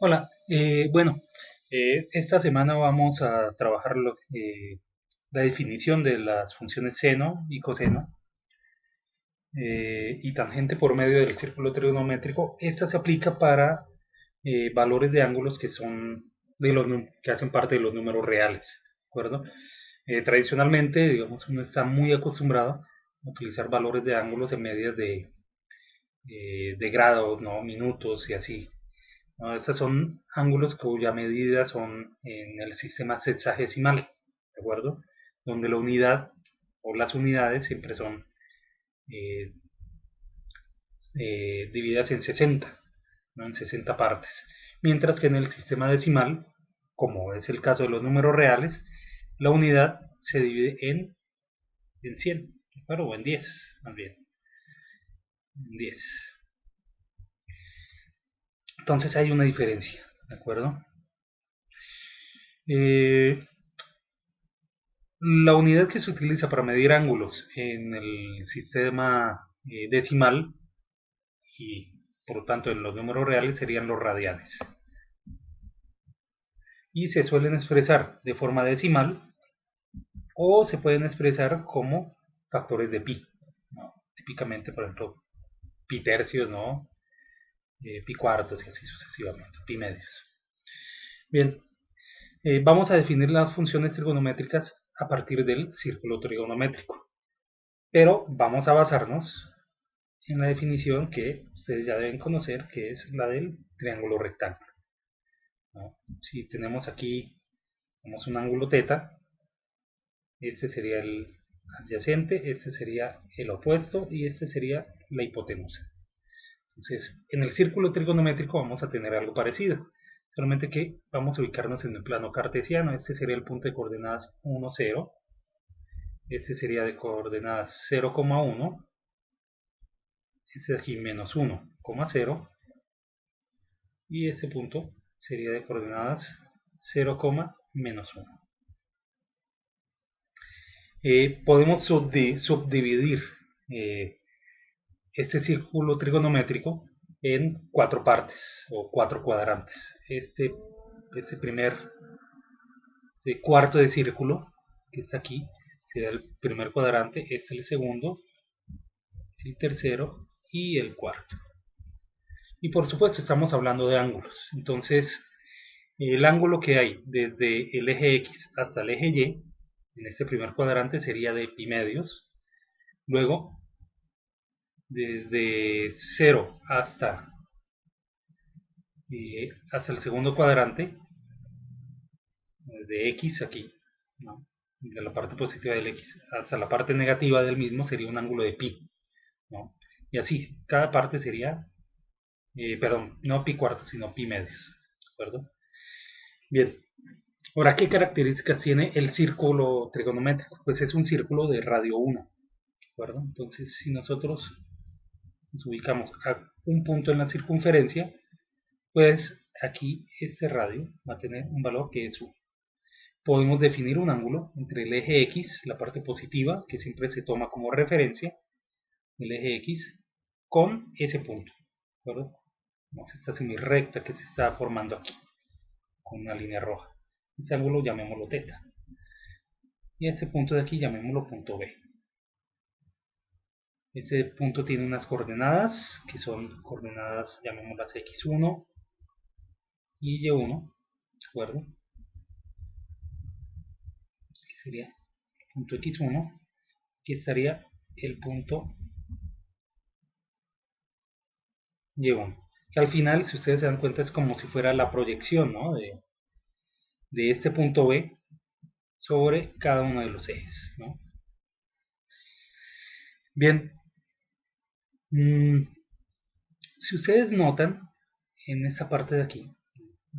Hola, esta semana vamos a trabajar la definición de las funciones seno y coseno y tangente por medio del círculo trigonométrico. Esta se aplica para valores de ángulos que son que hacen parte de los números reales, ¿de acuerdo? Tradicionalmente, digamos, uno está muy acostumbrado a utilizar valores de ángulos en medidas de grados, ¿no? Minutos y así. ¿No? Estos son ángulos cuya medida son en el sistema sexagesimal, ¿de acuerdo? Donde la unidad o las unidades siempre son eh, divididas en 60, ¿no? En 60 partes. Mientras que en el sistema decimal, como es el caso de los números reales, la unidad se divide en 100, ¿de acuerdo? O en 10, más bien, en 10. Entonces hay una diferencia, ¿de acuerdo? Eh, La unidad que se utiliza para medir ángulos en el sistema decimal y por lo tanto en los números reales serían los radianes. Y se suelen expresar de forma decimal o se pueden expresar como factores de pi, ¿no? Típicamente, por ejemplo, pi tercios, ¿no? Pi cuartos y así sucesivamente, pi medios. Bien, vamos a definir las funciones trigonométricas a partir del círculo trigonométrico, pero vamos a basarnos en la definición que ustedes ya deben conocer, que es la del triángulo rectángulo, ¿no? Si tenemos aquí, tenemos un ángulo teta, este sería el adyacente, este sería el opuesto y este sería la hipotenusa. Entonces, en el círculo trigonométrico vamos a tener algo parecido, solamente que vamos a ubicarnos en el plano cartesiano. Este sería el punto de coordenadas 1, 0, este sería de coordenadas 0,1, este de aquí menos 1, 0, y ese punto sería de coordenadas 0, menos 1. Podemos subdividir eh, este círculo trigonométrico en cuatro partes o cuatro cuadrantes. Este cuarto de círculo que está aquí sería el primer cuadrante, este es el segundo, el tercero y el cuarto. Y por supuesto estamos hablando de ángulos. Entonces, el ángulo que hay desde el eje X hasta el eje Y, en este primer cuadrante, sería de pi medios. Luego, desde 0 hasta el segundo cuadrante, desde X aquí, ¿no? De la parte positiva del X hasta la parte negativa del mismo, sería un ángulo de pi, ¿no? Y así, cada parte sería, perdón, no pi cuartos, sino pi medios, ¿de acuerdo? Bien, ahora, ¿qué características tiene el círculo trigonométrico? Pues es un círculo de radio 1, ¿de acuerdo? Entonces, si nosotros nos ubicamos a un punto en la circunferencia, pues aquí este radio va a tener un valor que es 1. Podemos definir un ángulo entre el eje X, la parte positiva, que siempre se toma como referencia, el eje X, con ese punto, ¿de acuerdo? Esta semi-recta que se está formando aquí, con una línea roja. Este ángulo llamémoslo teta. Y este punto de aquí llamémoslo punto B. Este punto tiene unas coordenadas, que son coordenadas, llamémoslas X1 y Y1, ¿de acuerdo? Que sería el punto X1, que estaría el punto Y1. Que al final, si ustedes se dan cuenta, es como si fuera la proyección, ¿no? de este punto B sobre cada uno de los ejes, ¿no? Bien, si ustedes notan, en esta parte de aquí,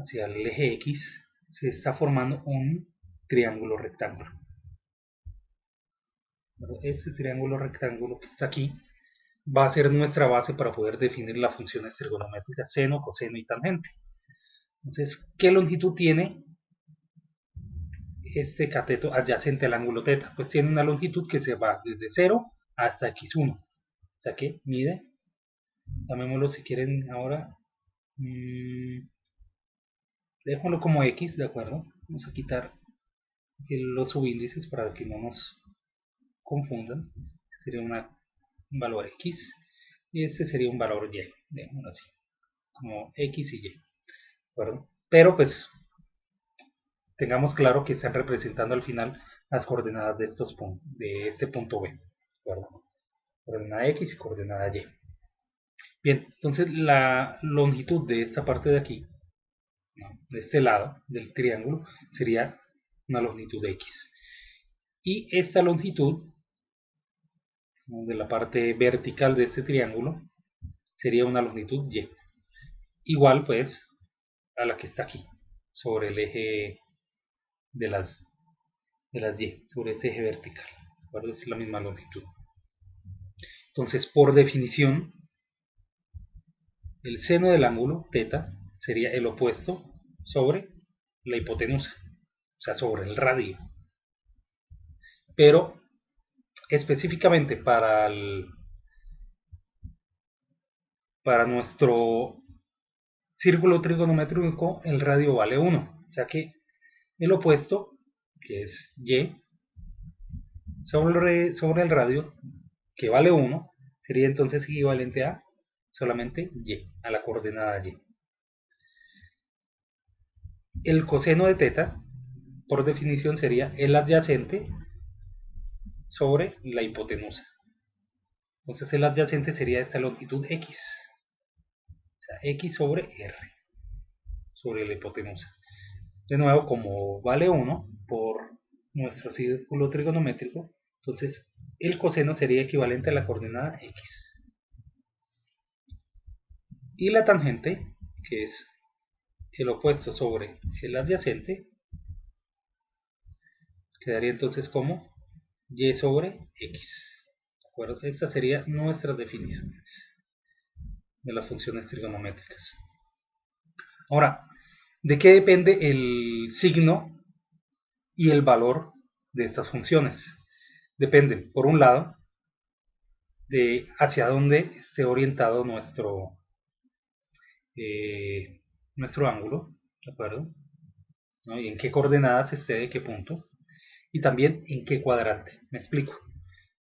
hacia el eje X, se está formando un triángulo rectángulo. Este triángulo rectángulo que está aquí va a ser nuestra base para poder definir las funciones trigonométricas seno, coseno y tangente. Entonces, ¿qué longitud tiene este cateto adyacente al ángulo teta? Pues tiene una longitud que se va desde 0 hasta x1. O sea que mide, llamémoslo si quieren ahora, Déjalo como X, ¿de acuerdo? Vamos a quitar los subíndices para que no nos confundan. Sería un valor X y este sería un valor Y, déjalo así, como X y Y, ¿de acuerdo? Pero pues tengamos claro que están representando al final las coordenadas de estos puntos, de este punto B, ¿de acuerdo? Coordenada X y coordenada Y. Bien, entonces la longitud de esta parte de aquí, ¿no?, de este lado del triángulo, sería una longitud X. Y esta longitud, ¿no?, de la parte vertical de este triángulo sería una longitud Y. Igual pues a la que está aquí, sobre el eje de las Y, sobre ese eje vertical. ¿De es la misma longitud? Entonces, por definición, el seno del ángulo θ sería el opuesto sobre la hipotenusa, o sea, sobre el radio. Pero específicamente para nuestro círculo trigonométrico, el radio vale 1. O sea que el opuesto, que es Y, sobre el radio, que vale 1, sería entonces equivalente a solamente Y, a la coordenada Y. El coseno de θ, por definición, sería el adyacente sobre la hipotenusa. Entonces el adyacente sería esta longitud X, o sea, X sobre R, sobre la hipotenusa. De nuevo, como vale 1 por nuestro círculo trigonométrico, entonces el coseno sería equivalente a la coordenada X. Y la tangente, que es el opuesto sobre el adyacente, quedaría entonces como Y sobre X. ¿De acuerdo? Estas serían nuestras definiciones de las funciones trigonométricas. Ahora, ¿de qué depende el signo y el valor de estas funciones? Dependen, por un lado, de hacia dónde esté orientado nuestro ángulo, ¿de acuerdo? ¿No? Y en qué coordenadas esté de qué punto, y también en qué cuadrante. Me explico.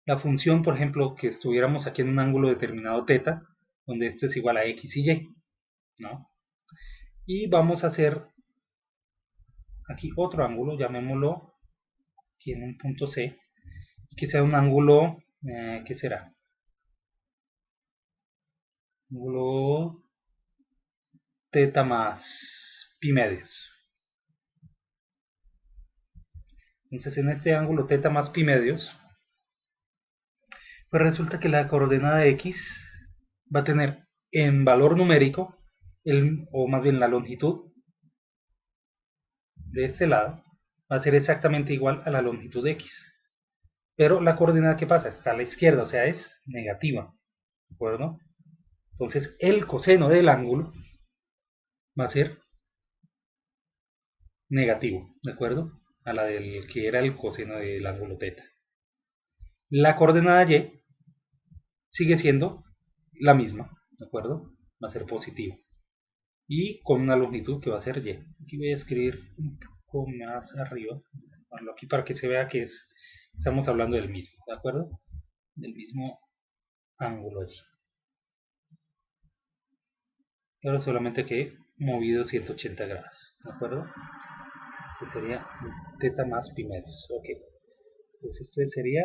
La función, por ejemplo, que estuviéramos aquí en un ángulo determinado θ, donde esto es igual a X y Y, ¿no? Y vamos a hacer aquí otro ángulo, llamémoslo aquí en un punto C, que sea un ángulo, ¿qué será? Ángulo θ más pi medios. Entonces en este ángulo θ más pi medios, pues resulta que la coordenada X va a tener en valor numérico, o más bien la longitud de este lado, va a ser exactamente igual a la longitud de X. Pero la coordenada, ¿qué pasa? Está a la izquierda, o sea, es negativa. ¿De acuerdo? Entonces el coseno del ángulo va a ser negativo, ¿de acuerdo? A la del que era el coseno del ángulo θ. La coordenada Y sigue siendo la misma, ¿de acuerdo? Va a ser positivo. Y con una longitud que va a ser Y. Aquí voy a escribir un poco más arriba, aquí para que se vea que estamos hablando del mismo, ¿de acuerdo? Del mismo ángulo allí. Pero solamente que movido 180 grados, ¿de acuerdo? Este sería θ más pi medios. Ok. Entonces este sería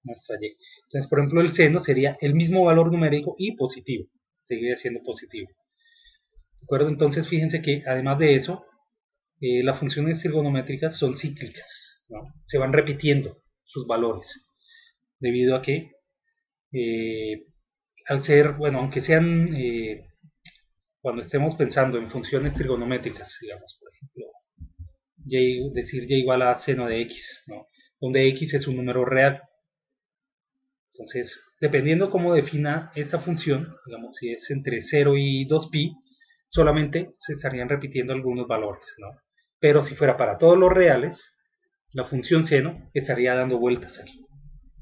nuestra Y. Entonces, por ejemplo, el seno sería el mismo valor numérico y positivo. Seguiría siendo positivo. ¿De acuerdo? Entonces, fíjense que además de eso, las funciones trigonométricas son cíclicas, ¿no? Se van repitiendo sus valores, debido a que al ser, bueno, aunque sean, cuando estemos pensando en funciones trigonométricas, digamos, por ejemplo, decir Y igual a seno de X, ¿no?, donde X es un número real. Entonces, dependiendo cómo defina esa función, digamos, si es entre 0 y 2pi, solamente se estarían repitiendo algunos valores, ¿no? Pero si fuera para todos los reales, la función seno estaría dando vueltas aquí.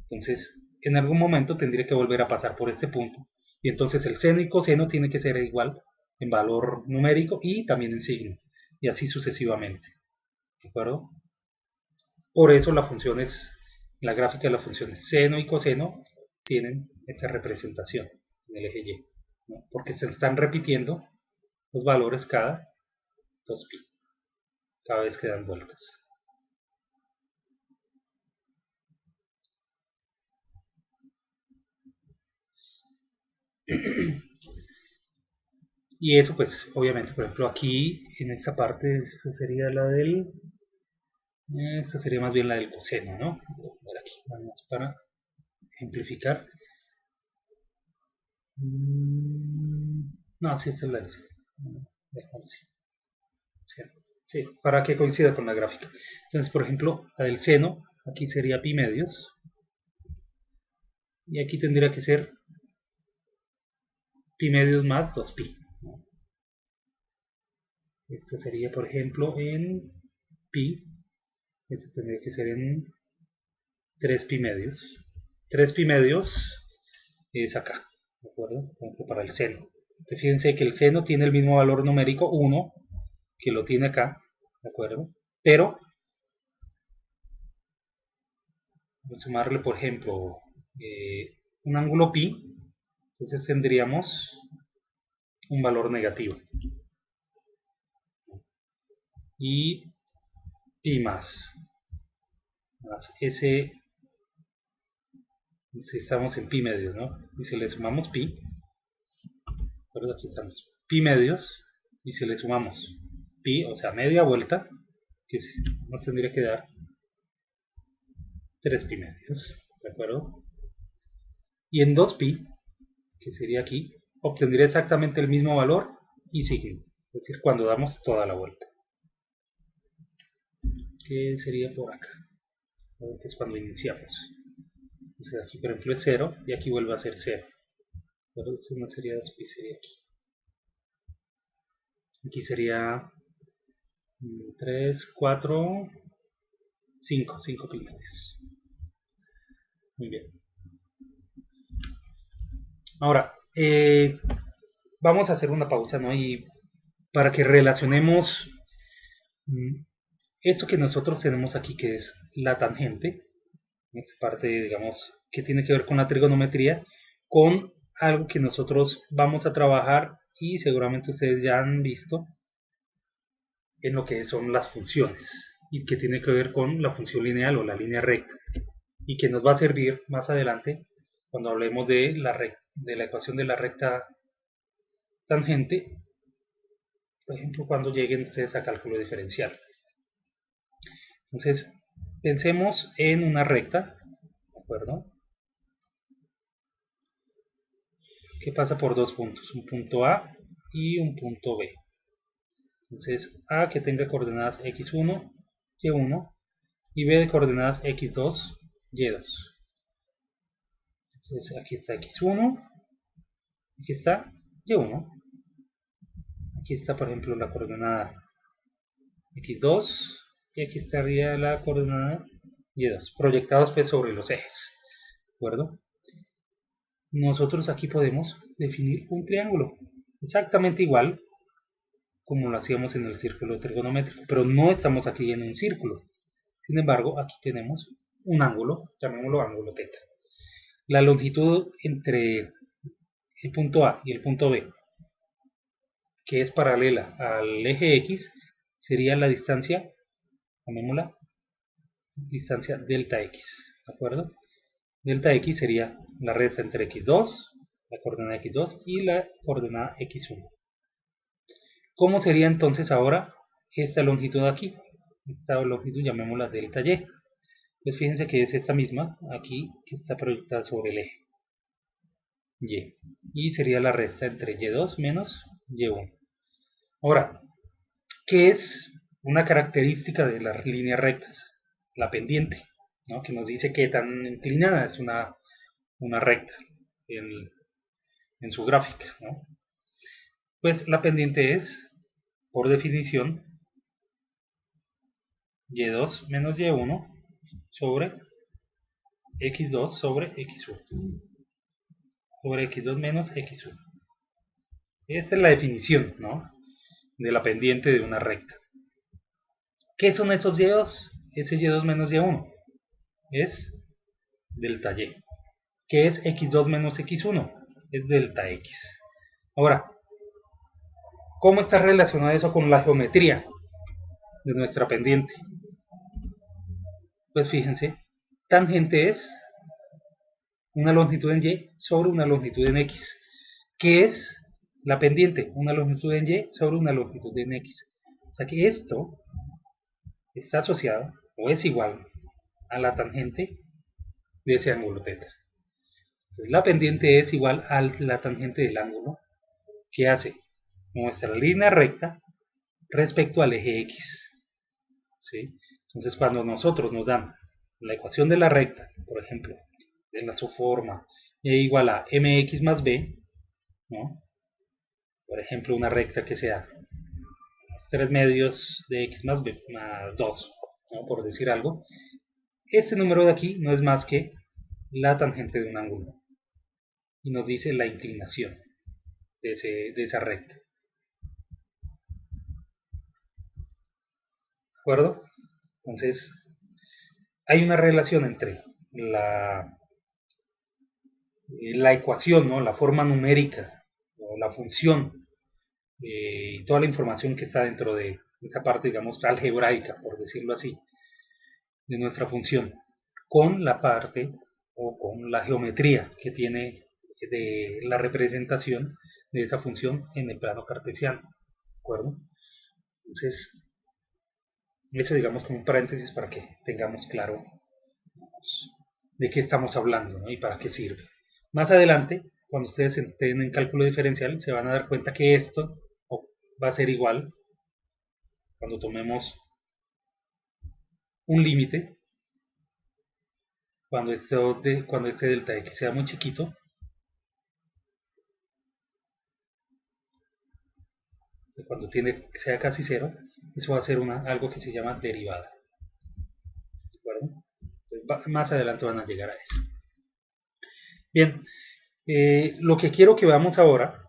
Entonces, en algún momento tendría que volver a pasar por este punto. Y entonces el seno y coseno tiene que ser igual en valor numérico y también en signo. y así sucesivamente, ¿de acuerdo? Por eso la gráfica de las funciones seno y coseno tienen esta representación en el eje Y, ¿no? Porque se están repitiendo los valores cada 2pi, cada vez que dan vueltas. Y eso pues obviamente, por ejemplo, aquí en esta parte, esta sería esta sería más bien la del coseno, ¿no? Voy a ver aquí, nada más para ejemplificar. No, sí, esta es la del seno. Dejamos así. Sí, para que coincida con la gráfica. Entonces, por ejemplo, la del seno, aquí sería pi medios. Y aquí tendría que ser pi medios más 2pi. Esto sería, por ejemplo, en pi. Esto tendría que ser en 3pi medios. 3pi medios es acá, ¿de acuerdo? Por ejemplo, para el seno. Entonces, fíjense que el seno tiene el mismo valor numérico 1 que lo tiene acá, ¿de acuerdo? Pero, al sumarle, por ejemplo, un ángulo pi, entonces tendríamos un valor negativo. Y pi más ese, si estamos en pi medios, ¿no? Y si le sumamos pi, ¿verdad? Aquí estamos, pi medios, y si le sumamos pi, o sea, media vuelta, que nos tendría que dar 3 pi medios, ¿de acuerdo? Y en 2pi, que sería aquí, obtendría exactamente el mismo valor y signo, es decir, cuando damos toda la vuelta, que sería por acá, que es cuando iniciamos. Entonces aquí por ejemplo es 0 y aquí vuelve a ser 0. Pero esto no sería 2pi, sería aquí. Aquí sería 3, 4, 5 pi medios. Muy bien. Ahora, vamos a hacer una pausa, ¿no? Y para que relacionemos esto que nosotros tenemos aquí, que es la tangente, esta parte, digamos, que tiene que ver con la trigonometría, con algo que nosotros vamos a trabajar y seguramente ustedes ya han visto en lo que son las funciones y que tiene que ver con la función lineal o la línea recta y que nos va a servir más adelante cuando hablemos de la ecuación de la recta tangente, por ejemplo, cuando lleguen ustedes a cálculo diferencial. Entonces, pensemos en una recta, ¿de acuerdo? Que pasa por dos puntos, un punto A y un punto B. Entonces, A que tenga coordenadas x1, y1, y B de coordenadas x2, y2. Entonces, aquí está x1, aquí está y1. Aquí está, por ejemplo, la coordenada x2 y aquí estaría la coordenada y2, proyectados pues sobre los ejes, ¿de acuerdo? Nosotros aquí podemos definir un triángulo, exactamente igual como lo hacíamos en el círculo trigonométrico, pero no estamos aquí en un círculo. Sin embargo, aquí tenemos un ángulo, llamémoslo ángulo θ. La longitud entre el punto A y el punto B, que es paralela al eje X, sería la distancia, llamémosla distancia delta X, ¿de acuerdo? Delta X sería la recta entre x2, la coordenada x2 y la coordenada x1. ¿Cómo sería entonces ahora esta longitud aquí? Esta longitud llamémosla delta Y. Pues fíjense que es esta misma aquí que está proyectada sobre el eje Y. Y sería la recta entre y2 menos y1. Ahora, ¿qué es una característica de las líneas rectas? La pendiente, ¿no? Que nos dice qué tan inclinada es una recta en su gráfica, ¿no? Pues la pendiente es, por definición, y2 menos y1 sobre x2 sobre x1 sobre x2 menos x1. Esta es la definición, ¿no?, de la pendiente de una recta. ¿Qué son esos y2? Ese y2 menos y1 es delta y. ¿Qué es x2 menos x1? Es delta x. Ahora, ¿cómo está relacionado eso con la geometría de nuestra pendiente? Pues fíjense, tangente es una longitud en y sobre una longitud en x. ¿Qué es la pendiente? Una longitud en y sobre una longitud en x. O sea que esto está asociado o es igual a la tangente de ese ángulo θ. Entonces, la pendiente es igual a la tangente del ángulo que hace nuestra línea recta respecto al eje x. ¿Sí? Entonces, cuando nosotros nos dan la ecuación de la recta, por ejemplo, de su forma e igual a mx más b, ¿no? Por ejemplo, una recta que sea 3 medios de x más b más 2, ¿no? Por decir algo, este número de aquí no es más que la tangente de un ángulo y nos dice la inclinación de esa recta. ¿De acuerdo? Entonces, hay una relación entre la ecuación, ¿no? La forma numérica o la función y toda la información que está dentro de esa parte, digamos, algebraica, por decirlo así, de nuestra función, con la parte o con la geometría que tiene de la representación de esa función en el plano cartesiano. ¿De acuerdo? Entonces, eso digamos como un paréntesis para que tengamos claro de qué estamos hablando, ¿no? Y para qué sirve. Más adelante, cuando ustedes estén en cálculo diferencial, se van a dar cuenta que esto va a ser igual cuando tomemos un límite, cuando este delta x sea muy chiquito, cuando sea casi cero, eso va a ser algo que se llama derivada. ¿De acuerdo? Entonces, más adelante van a llegar a eso. Bien, lo que quiero que veamos ahora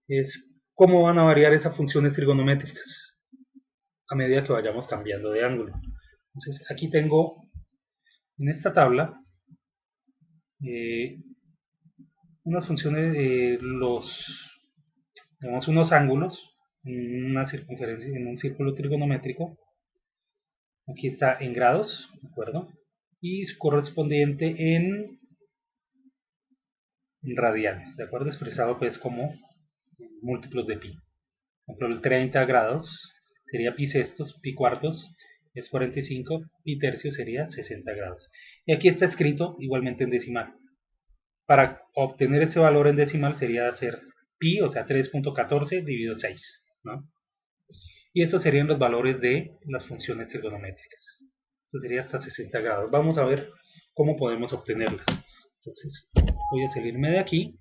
es cómo van a variar esas funciones trigonométricas a medida que vayamos cambiando de ángulo. Entonces, aquí tengo en esta tabla unas funciones de unos ángulos en una circunferencia, en un círculo trigonométrico. Aquí está en grados, ¿de acuerdo? Y su correspondiente en radianes, ¿de acuerdo? Expresado pues como múltiplos de pi. Por ejemplo, el 30 grados sería pi sextos, pi cuartos es 45, pi tercios sería 60 grados. Y aquí está escrito igualmente en decimal. Para obtener ese valor en decimal sería hacer pi, o sea 3.14 dividido 6, ¿no? Y estos serían los valores de las funciones trigonométricas. Esto sería hasta 60 grados. Vamos a ver cómo podemos obtenerlas. Entonces voy a salirme de aquí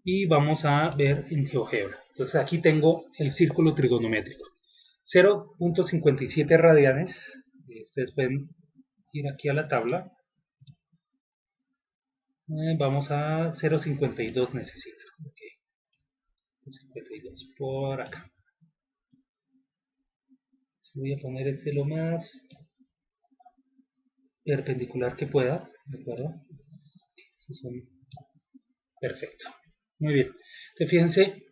y vamos a ver en GeoGebra. Entonces aquí tengo el círculo trigonométrico. 0.57 radianes. Ustedes pueden ir aquí a la tabla. Vamos a 0.52 necesito. Okay. 52 por acá. Voy a poner este lo más perpendicular que pueda, ¿de acuerdo? Estos son perfecto. Muy bien. Entonces, fíjense,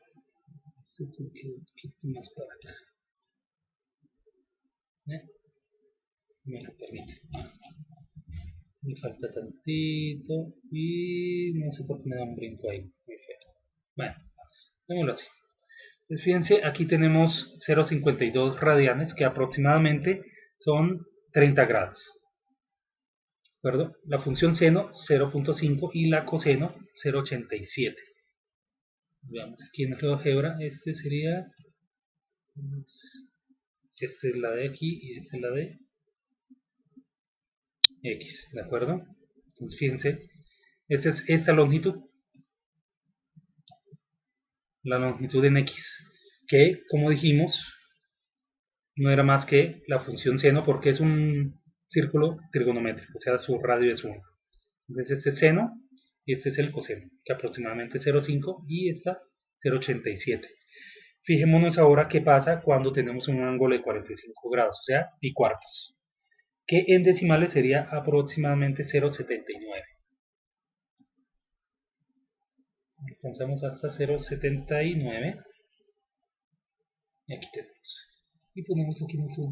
un poquito más para acá. Me lo permite. Me falta tantito y no sé por qué me da un brinco ahí. Muy feo. Bueno, démoslo así. Entonces, fíjense, aquí tenemos 0.52 radianes que aproximadamente son 30 grados. ¿De acuerdo? La función seno 0.5 y la coseno 0.87. Veamos aquí en el GeoGebra, esta es la de aquí y esta es la de x, ¿de acuerdo? Entonces fíjense, esa es esta longitud, la longitud en x, que como dijimos, no era más que la función seno porque es un círculo trigonométrico, o sea su radio es 1. Entonces este es seno y este es el coseno, que aproximadamente es 0.5 y esta 0.87. Fijémonos ahora qué pasa cuando tenemos un ángulo de 45 grados, o sea, pi cuartos, que en decimales sería aproximadamente 0,79. Alcanzamos hasta 0,79 y aquí tenemos. Y ponemos aquí nuestras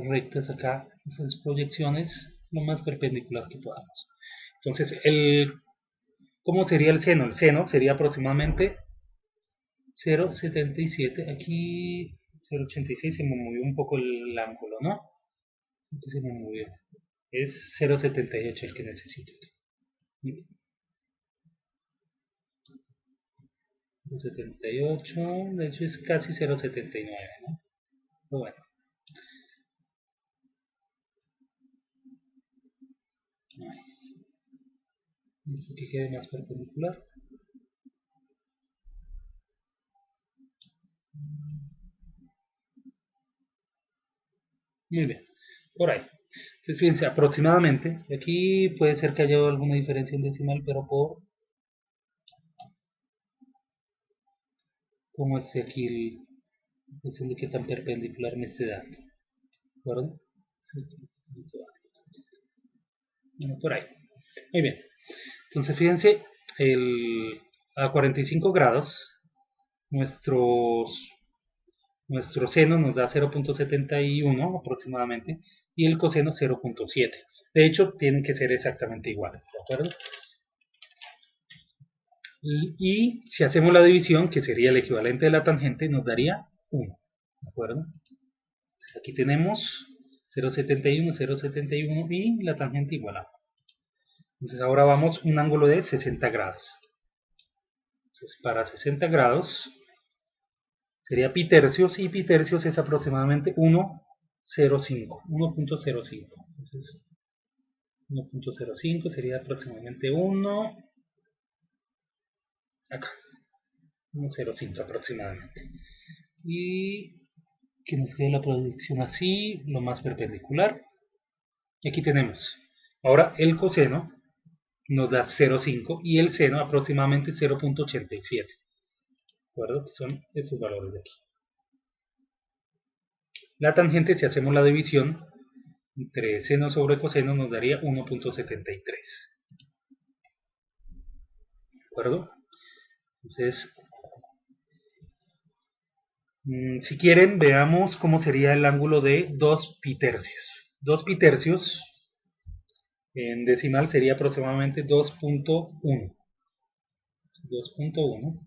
rectas acá, nuestras proyecciones lo más perpendicular que podamos. Entonces, ¿cómo sería el seno? El seno sería aproximadamente 0,77. Aquí 0,86 se me movió un poco el ángulo, ¿no? Aquí se me movió. Es 0,78 el que necesito. 0,78, de hecho es casi 0,79, ¿no? Pero bueno, listo, que quede más perpendicular. Muy bien, por ahí. Entonces, fíjense, aproximadamente, aquí puede ser que haya alguna diferencia en decimal, pero por cómo esté aquí cuestión de qué tan perpendicular me esté dando. ¿De acuerdo? Bueno, por ahí. Muy bien. Entonces, fíjense, a 45 grados, nuestro seno nos da 0,71 aproximadamente y el coseno 0,7. De hecho, tienen que ser exactamente iguales, ¿de acuerdo? Y si hacemos la división, que sería el equivalente de la tangente, nos daría 1, ¿de acuerdo? Aquí tenemos 0,71, 0,71 y la tangente igual a 1. Entonces ahora vamos un ángulo de 60 grados. Entonces para 60 grados sería pi tercios y pi tercios es aproximadamente 1,05. 1,05. Entonces 1,05 sería aproximadamente 1, acá, 1,05 aproximadamente. Y que nos quede la proyección así, lo más perpendicular. Y aquí tenemos. Ahora el coseno nos da 0,5 y el seno aproximadamente 0,87. ¿De acuerdo? Que son estos valores de aquí. La tangente, si hacemos la división entre seno sobre coseno, nos daría 1,73. ¿De acuerdo? Entonces, si quieren, veamos cómo sería el ángulo de 2 pi tercios. 2 pi tercios en decimal sería aproximadamente 2,1. 2,1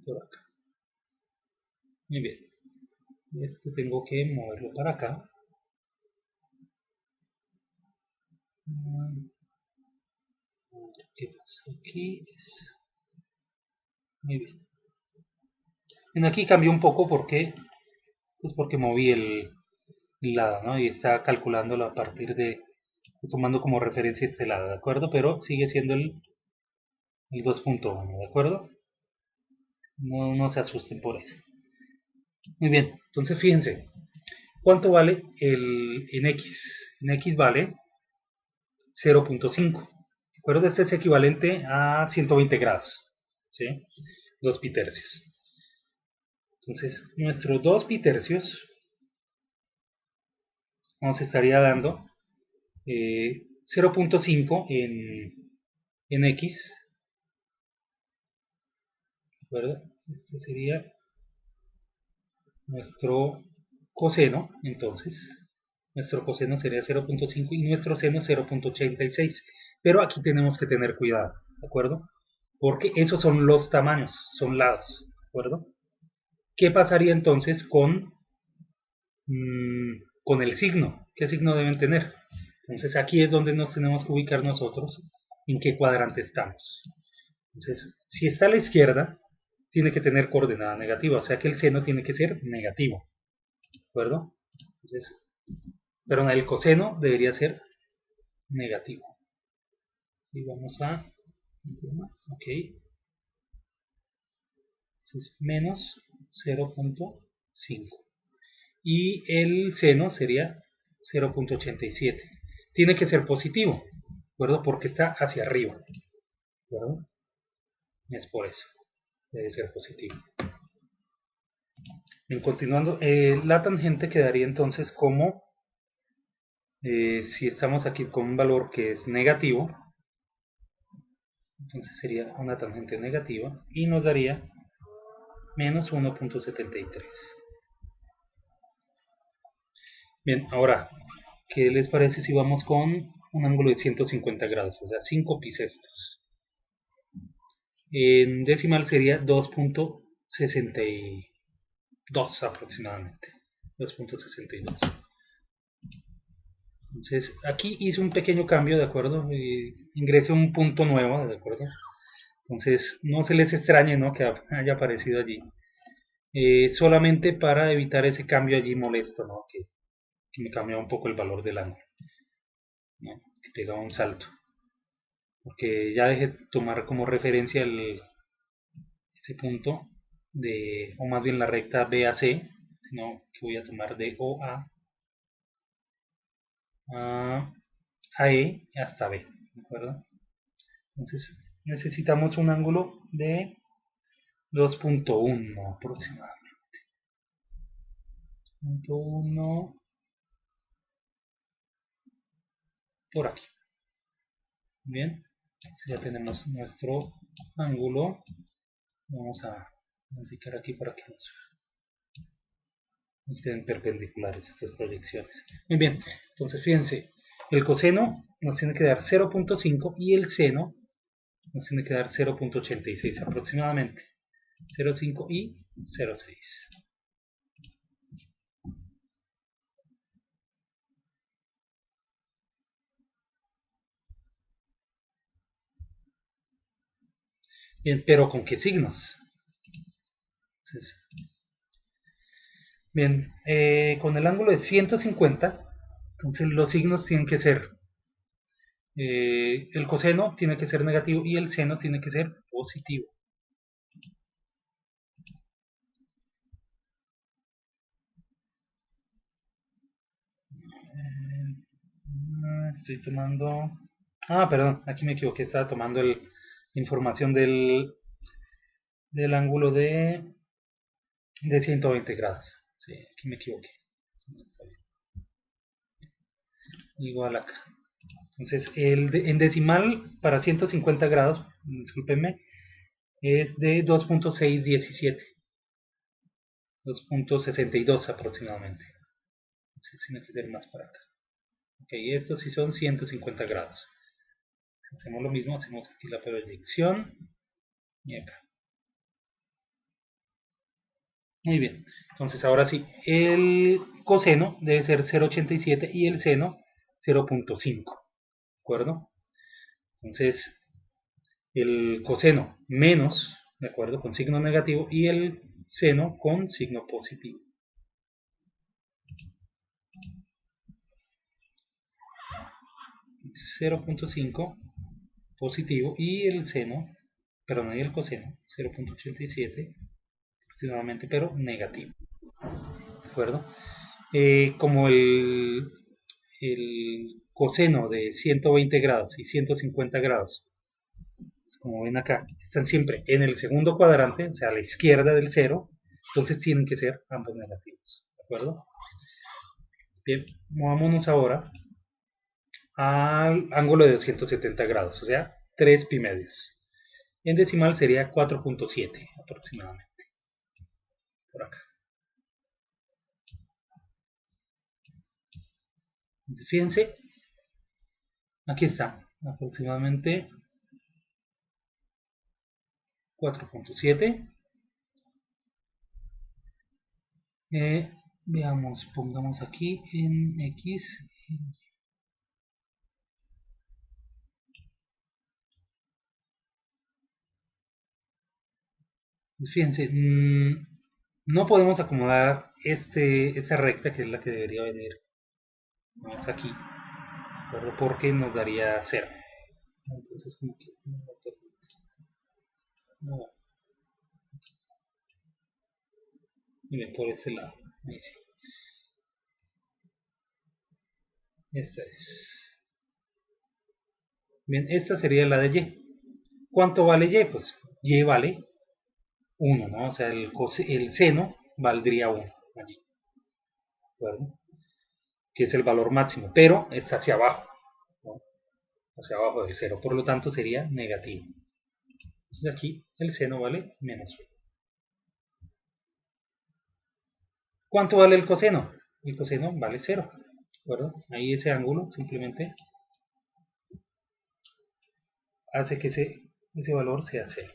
por acá. Muy bien. Este tengo que moverlo para acá. ¿Qué pasa aquí? Muy bien. En aquí cambió un poco porque, pues porque moví el lado, ¿no? Y está calculándolo a partir de, tomando como referencia este lado, ¿de acuerdo? Pero sigue siendo el 2,1, ¿de acuerdo? No se asusten por eso. Muy bien, entonces fíjense, ¿cuánto vale en X? En X vale 0,5. ¿De acuerdo? Este es equivalente a 120 grados, ¿sí? 2 pi tercios. Entonces, nuestro 2 pi tercios nos estaría dando 0,5 en X, ¿de acuerdo? Este sería nuestro coseno, entonces. Nuestro coseno sería 0,5 y nuestro seno 0,86. Pero aquí tenemos que tener cuidado, ¿de acuerdo? Porque esos son los tamaños, son lados, ¿de acuerdo? ¿Qué pasaría entonces con el signo? ¿Qué signo deben tener? Entonces aquí es donde nos tenemos que ubicar nosotros en qué cuadrante estamos. Entonces, si está a la izquierda, tiene que tener coordenada negativa, o sea que el seno tiene que ser negativo, ¿de acuerdo? Entonces, perdón, el coseno debería ser negativo. Y vamos a, ok, entonces menos 0,5. Y el seno sería 0,87. Tiene que ser positivo, ¿de acuerdo? Porque está hacia arriba, ¿de acuerdo? Es por eso, debe ser positivo. Bien, continuando, la tangente quedaría entonces como, si estamos aquí con un valor que es negativo, entonces sería una tangente negativa y nos daría menos 1.73. Bien, ahora, ¿qué les parece si vamos con un ángulo de 150 grados? O sea, 5 pi sextos. En decimal sería 2.62 aproximadamente. 2.62. Entonces, aquí hice un pequeño cambio, ¿de acuerdo? Ingresé un punto nuevo, ¿de acuerdo? Entonces, no se les extrañe, ¿no?, que haya aparecido allí. Solamente para evitar ese cambio allí molesto, ¿no? Que me cambia un poco el valor del ángulo, ¿no? Que pega un salto. Porque ya dejé tomar como referencia ese punto de, o más bien la recta BAC, sino que voy a tomar de OA a E hasta B, ¿de acuerdo? Entonces necesitamos un ángulo de 2.1 aproximadamente. 2.1 por aquí. Bien, ya tenemos nuestro ángulo. Vamos a modificar aquí para que nos queden perpendiculares estas proyecciones. Muy bien, entonces fíjense, el coseno nos tiene que dar 0.5 y el seno nos tiene que dar 0.86 aproximadamente. 0.5 y 0.6. Bien, pero ¿con qué signos? Entonces, bien, con el ángulo de 150, entonces los signos tienen que ser, el coseno tiene que ser negativo y el seno tiene que ser positivo. Estoy tomando... perdón, aquí me equivoqué, estaba tomando la información del ángulo de 120 grados. Sí, aquí me equivoqué. Está bien. Igual acá. Entonces, en decimal para 150 grados, discúlpenme, es de 2.617. 2.62 aproximadamente. Entonces, tiene que ser más para acá. Ok, estos sí son 150 grados. Hacemos lo mismo, hacemos aquí la proyección y acá. Muy bien, entonces ahora sí, el coseno debe ser 0.87 y el seno 0.5, ¿de acuerdo? Entonces, el coseno menos, ¿de acuerdo?, con signo negativo y el seno con signo positivo. 0.5 positivo y el seno, perdón, y el coseno 0.87 aproximadamente, pero negativo, ¿de acuerdo? Como el coseno de 120 grados y 150 grados, pues como ven acá, están siempre en el segundo cuadrante, o sea, a la izquierda del cero, entonces tienen que ser ambos negativos, ¿de acuerdo? Bien, movámonos ahora al ángulo de 270 grados, o sea, 3 pi medios. En decimal sería 4.7 aproximadamente, por acá. Entonces, fíjense, aquí está, aproximadamente 4.7. Veamos, pongamos aquí en X. Pues fíjense, no podemos acomodar esta recta que es la que debería venir. Vamos aquí, ¿verdad? Porque nos daría 0. Entonces, como que no. Miren, por este lado. Ahí sí. Esta es. Bien, esta sería la de Y. ¿Cuánto vale Y? Pues y vale 1, ¿no? O sea, el seno valdría 1 allí, ¿de acuerdo? Que es el valor máximo, pero es hacia abajo, ¿no? Hacia abajo de 0, por lo tanto sería negativo. Entonces aquí el seno vale menos 1. ¿Cuánto vale el coseno? El coseno vale 0, ¿de acuerdo? Ahí ese ángulo simplemente hace que ese valor sea 0.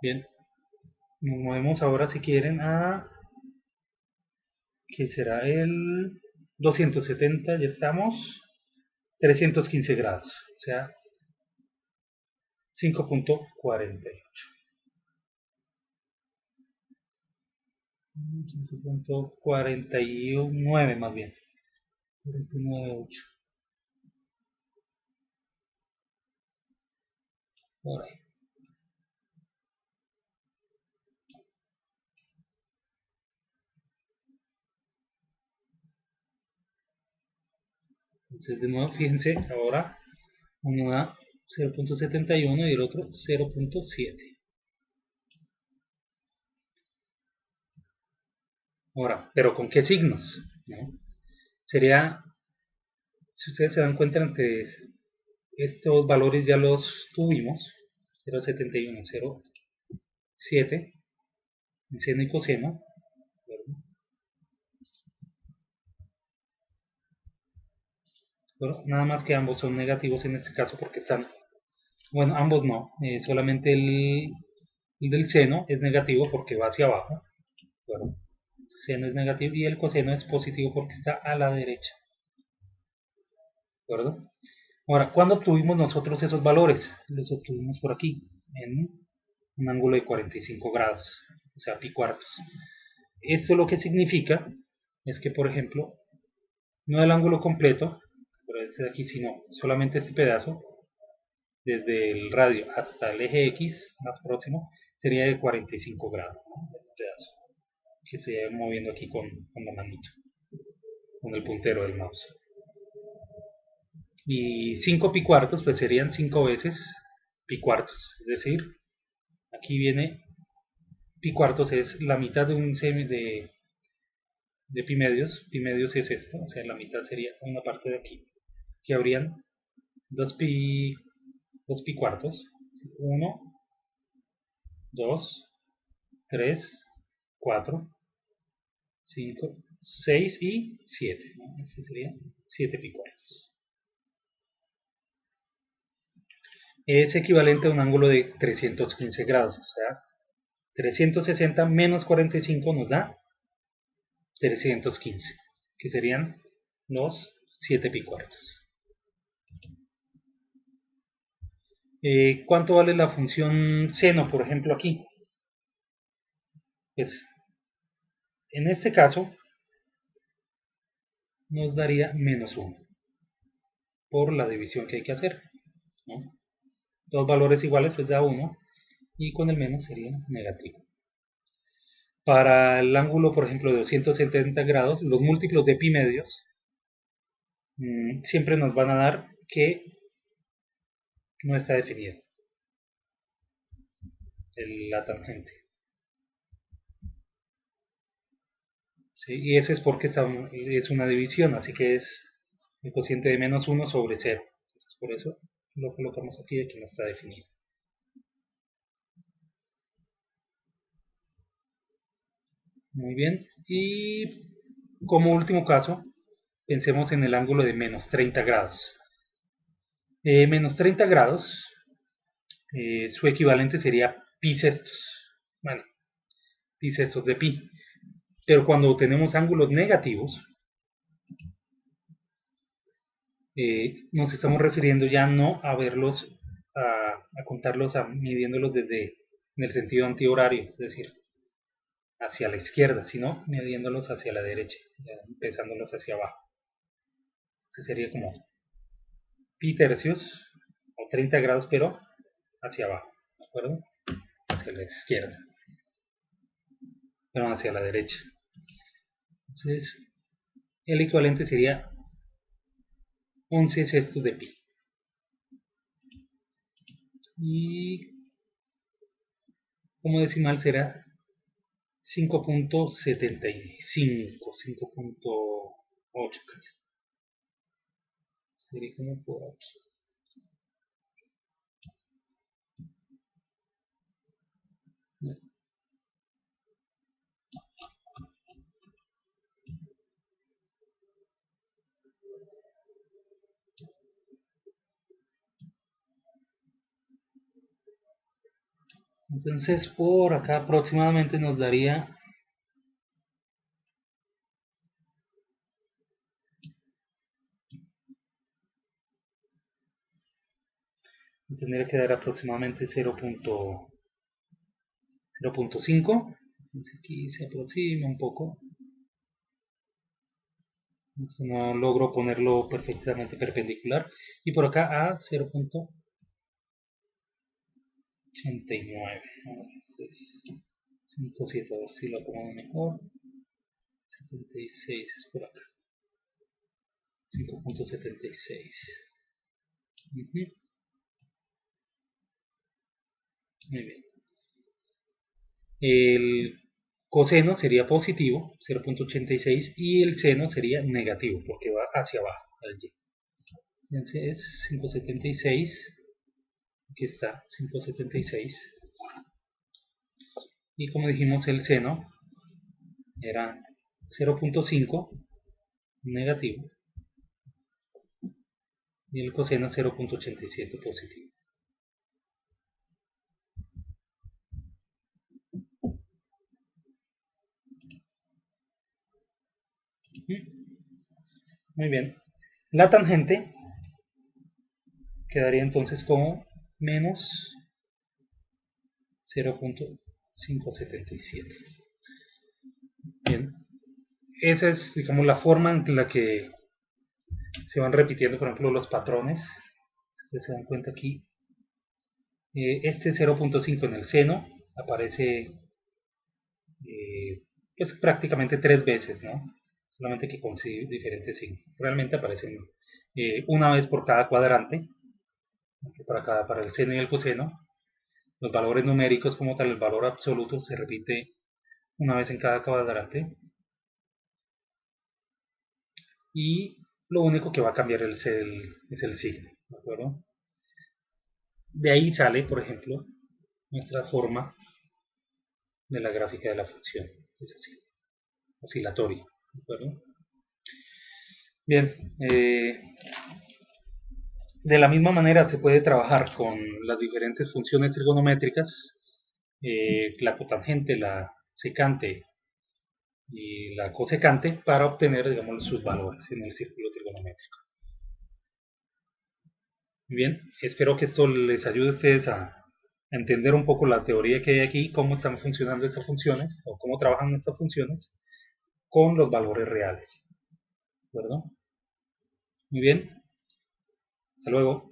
Bien, nos movemos ahora si quieren a que será el 270, ya estamos, 315 grados, o sea, 5.48. 5.49 más bien. 49.8. Por ahí. Entonces, de nuevo, fíjense, ahora uno da 0.71 y el otro 0.7. Ahora, ¿pero con qué signos? ¿No? Sería, si ustedes se dan cuenta, entre estos valores ya los tuvimos, 0.71, 0.7, en seno y coseno, ¿verdad? Bueno, nada más que ambos son negativos en este caso porque están, bueno, ambos no, solamente el del seno es negativo porque va hacia abajo, bueno, el seno es negativo y el coseno es positivo porque está a la derecha, ¿de acuerdo? Ahora, ¿cuándo obtuvimos nosotros esos valores? Los obtuvimos por aquí, en un ángulo de 45 grados, o sea, pi cuartos. Esto lo que significa es que, por ejemplo, no el ángulo completo, pero este de aquí, sino solamente este pedazo, desde el radio hasta el eje X más próximo, sería de 45 grados, ¿no? Este pedazo, que se va moviendo aquí con la manito, con el puntero del mouse. Y 5 pi cuartos, pues serían 5 veces pi cuartos, es decir, aquí viene pi cuartos es la mitad de un semi de pi medios es esto, o sea, la mitad sería una parte de aquí, que habrían 2 pi, 2 pi cuartos, 1, 2, 3, 4, 5, 6 y 7, ¿no? Este sería 7 pi cuartos. Es equivalente a un ángulo de 315 grados, o sea, 360 menos 45 nos da 315, que serían los 7 pi cuartos. ¿Cuánto vale la función seno, por ejemplo, aquí? Pues en este caso nos daría menos 1 por la división que hay que hacer, ¿no? Dos valores iguales pues da 1 y con el menos sería negativo. Para el ángulo, por ejemplo, de 270 grados, los múltiplos de pi medios siempre nos van a dar que no está definido la tangente. ¿Sí? Y eso es porque es una división, así que es el cociente de menos 1 sobre 0. Entonces por eso lo colocamos aquí y aquí no está definido. Muy bien. Y como último caso, pensemos en el ángulo de menos 30 grados. Menos 30 grados, su equivalente sería pi sextos. Bueno, pi sextos de pi. Pero cuando tenemos ángulos negativos, nos estamos refiriendo ya no a verlos, a contarlos, midiéndolos desde en el sentido antihorario, es decir, hacia la izquierda, sino midiéndolos hacia la derecha, empezándolos hacia abajo. Entonces sería como pi tercios o 30 grados, pero hacia abajo, ¿de acuerdo? Hacia la izquierda, pero hacia la derecha. Entonces, el equivalente sería 11 sextos de pi. y como decimal será 5.75, 5.8 casi. Sería como por aquí. Entonces por acá aproximadamente nos daría, tendría que dar aproximadamente 0.5. Aquí se aproxima un poco. No logro ponerlo perfectamente perpendicular. Y por acá a 0.89. Entonces 5.7, a ver si lo pongo mejor. 76 es por acá. 5.76. Muy bien. El coseno sería positivo, 0.86, y el seno sería negativo, porque va hacia abajo, al y. Entonces 5.76, aquí está, 5.76. Y como dijimos, el seno era 0.5 negativo y el coseno 0.87 positivo. Muy bien. La tangente quedaría entonces como menos 0.577. Bien. Esa es, digamos, la forma en la que se van repitiendo, por ejemplo, los patrones. Ustedes se dan cuenta aquí. Este 0.5 en el seno aparece pues prácticamente 3 veces, ¿no? Solamente que con diferentes signos. Realmente aparecen una vez por cada cuadrante, para el seno y el coseno. Los valores numéricos como tal, el valor absoluto se repite una vez en cada cuadrante. Y lo único que va a cambiar es el signo, ¿de acuerdo? De ahí sale, por ejemplo, nuestra forma de la gráfica de la función. Es así, oscilatoria, ¿de acuerdo? Bien, de la misma manera se puede trabajar con las diferentes funciones trigonométricas, la cotangente, la secante y la cosecante, para obtener, digamos, sus valores en el círculo trigonométrico. Muy bien, espero que esto les ayude a ustedes a entender un poco la teoría que hay aquí, cómo están funcionando estas funciones o cómo trabajan estas funciones con los valores reales. ¿De acuerdo? Muy bien, hasta luego.